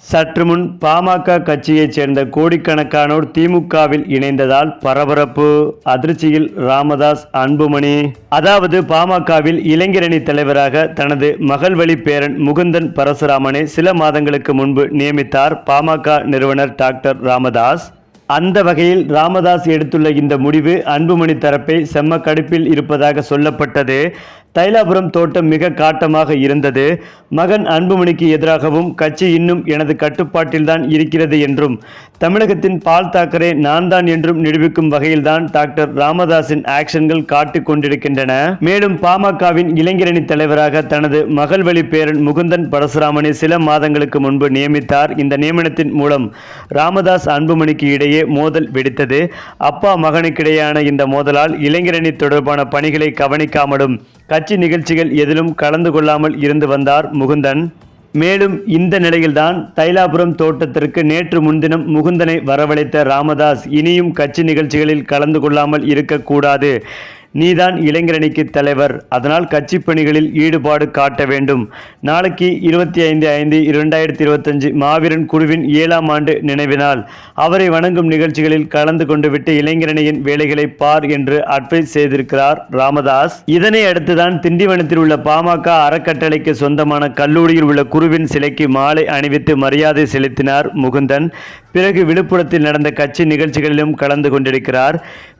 சற்று முன் பாமக கட்சியைச் சேர்ந்த கோடிக்கணக்கானோர் திமுகவில் இணைந்ததால் பரபரப்பு, அதிர்ச்சியில் ராமதாஸ், அன்புமணி. அதாவது பாமகவில் இளைஞரணி தலைவராக தனது மகள் வழி பேரன் முகுந்தன் பரசுராமனை சில மாதங்களுக்கு முன்பு நியமித்தார் பாமக நிறுவனர் டாக்டர் ராமதாஸ். அந்த வகையில் ராமதாஸ் எடுத்துள்ள இந்த முடிவு அன்புமணி தரப்பை செம்ம கடுப்பில் இருப்பதாக சொல்லப்பட்டது. தைலாபுரம் தோட்டம் மிக காட்டமாக இருந்தது. மகன் அன்புமணிக்கு எதிராகவும் கட்சி இன்னும் எனது கட்டுப்பாட்டில்தான் இருக்கிறது என்றும் தமிழகத்தின் பால் தாக்கரே நான் தான் என்றும் நிரூபிக்கும் வகையில்தான் டாக்டர் ராமதாஸின் ஆக்ஷன்கள் காட்டிக் கொண்டிருக்கின்றன. மேலும் பாமகவின் இளைஞரணி தலைவராக தனது மகள் வழி பேரன் முகுந்தன் பரசுராமனை சில மாதங்களுக்கு முன்பு நியமித்தார். இந்த நியமனத்தின் மூலம் ராமதாஸ் அன்புமணிக்கு இடையே மோதல் வெடித்தது. அப்பா மகனுக்கிடையான இந்த மோதலால் இளைஞரணி தொடர்பான பணிகளை கவனிக்காமலும் கட்சி நிகழ்ச்சிகள் எதிலும் கலந்து கொள்ளாமல் இருந்து வந்தார் முகுந்தன். மேலும் இந்த நிலையில்தான் தைலாபுரம் தோட்டத்திற்கு நேற்று முன்தினம் முகுந்தனை வரவழைத்த ராமதாஸ், இனியும் கட்சி நிகழ்ச்சிகளில் கலந்து கொள்ளாமல் இருக்கக்கூடாது, நீதான் இளைஞரணிக்கு தலைவர், அதனால் கட்சி பணிகளில் ஈடுபாடு காட்ட வேண்டும். நாளைக்கு 25/5/2025 மாவீரன் குழுவின் 7ஆம் ஆண்டு நினைவு நாள். அவரை வணங்கும் நிகழ்ச்சிகளில் கலந்து கொண்டு விட்டு இளைஞரணியின் வேலைகளை பார் என்று அட்வைஸ் செய்திருக்கிறார் ராமதாஸ். இதனை அடுத்துதான் திண்டிவனத்தில் உள்ள பாமக அறக்கட்டளைக்கு சொந்தமான கல்லூரியில் உள்ள குருவின் சிலைக்கு மாலை அணிவித்து மரியாதை செலுத்தினார் முகுந்தன். பிறகு விழுப்புரத்தில் நடந்த கட்சி நிகழ்ச்சிகளிலும் கலந்து கொண்டிருக்கிறார்.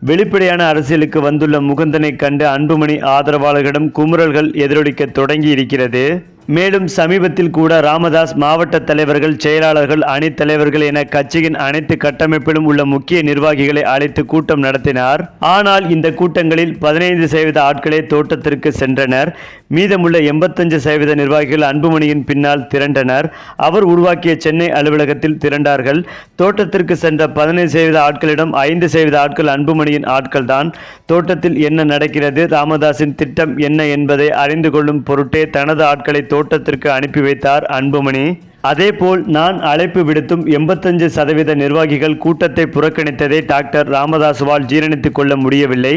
வெளிப்படையான அரசியலுக்கு வந்துள்ள முகுந்தனை கண்டு அன்புமணி ஆதரவாளர்களிடம் குமுறல்கள் எதிரொலிக்க தொடங்கி இருக்கிறது. மேலும் சமீபத்தில் கூட ராமதாஸ் மாவட்ட தலைவர்கள், செயலாளர்கள், அணி தலைவர்கள் என கட்சியின் அனைத்து கட்டமைப்பிலும் உள்ள முக்கிய நிர்வாகிகளை அழைத்து கூட்டம் நடத்தினார். ஆனால் இந்த கூட்டங்களில் 15% ஆட்களே தோட்டத்திற்கு சென்றனர். மீதமுள்ள 85% நிர்வாகிகள் அன்புமணியின் பின்னால் திரண்டனர். அவர் உருவாக்கிய சென்னை அலுவலகத்தில் திரண்டார்கள். தோட்டத்திற்கு சென்ற 15% ஆட்களிடம் 5% ஆட்கள் அன்புமணியின் ஆட்கள் தான். தோட்டத்தில் என்ன நடக்கிறது, ராமதாஸின் திட்டம் என்ன என்பதை அறிந்து கொள்ளும் பொருட்டே தனது ஆட்களை தோட்டத்திற்கு அனுப்பி வைத்தார் அன்புமணி. அதேபோல் நான் அழைப்பு விடுத்தும் 85% நிர்வாகிகள் கூட்டத்தை புறக்கணித்ததை டாக்டர் ராமதாசுவால் ஜீரணித்துக் கொள்ள முடியவில்லை.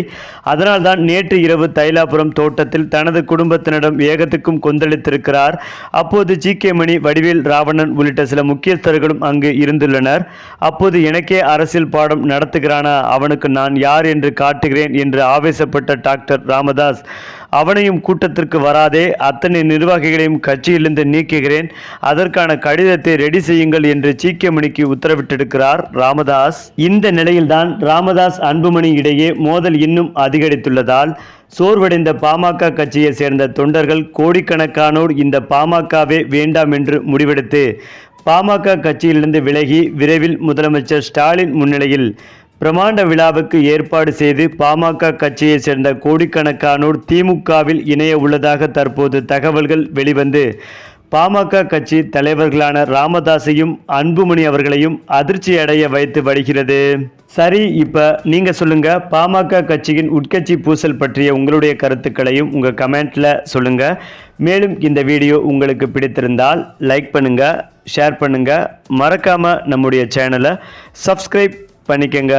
அதனால்தான் நேற்று இரவு தைலாபுரம் தோட்டத்தில் தனது குடும்பத்தினரிடம் ஏகத்துக்கும் கொந்தளித்திருக்கிறார். அப்போது ஜி.கே. மணி, வடிவேல், ராவணன் உள்ளிட்ட சில முக்கியஸ்தர்களும் அங்கு இருந்துள்ளனர். அப்போது எனக்கே அரசியல் பாடம் நடத்துகிறானா, அவனுக்கு நான் யார் என்று காட்டுகிறேன் என்று ஆவேசப்பட்ட டாக்டர் ராமதாஸ், அவனையும் கூட்டத்திற்கு வராதே, அத்தனை நிர்வாகிகளையும் கட்சியிலிருந்து நீக்குகிறேன், அதற்கான கடிதத்தை ரெடி செய்யுங்கள் என்று ஜி.கே. மணிக்கு உத்தரவிட்டிருக்கிறார் ராமதாஸ். இந்த நிலையில்தான் ராமதாஸ் அன்புமணி இடையே மோதல் இன்னும் அதிகரித்துள்ளதால் சோர்வடைந்த பாமக கட்சியை சேர்ந்த தொண்டர்கள் கோடிக்கணக்கானோர் இந்த பாமகவே வேண்டாம் என்று முடிவெடுத்து பாமக கட்சியிலிருந்து விலகி விரைவில் முதலமைச்சர் ஸ்டாலின் முன்னிலையில் பிரமாண்ட விழாவுக்கு ஏற்பாடு செய்து பாமக கட்சியை சேர்ந்த கோடிக்கணக்கானோர் திமுகவில் இணைய உள்ளதாக தற்போது தகவல்கள் வெளிவந்து பாமக கட்சி தலைவர்களான ராமதாஸையும் அன்புமணி அவர்களையும் அதிர்ச்சி அடைய வைத்து வருகிறது. சரி, இப்போ நீங்கள் சொல்லுங்கள், பாமக கட்சியின் உட்கட்சி பூசல் பற்றிய உங்களுடைய கருத்துக்களையும் உங்கள் கமெண்ட்டில் சொல்லுங்கள். மேலும் இந்த வீடியோ உங்களுக்கு பிடித்திருந்தால் லைக் பண்ணுங்கள், ஷேர் பண்ணுங்கள், மறக்காமல் நம்முடைய சேனலை சப்ஸ்கிரைப் பண்ணிக்கங்க.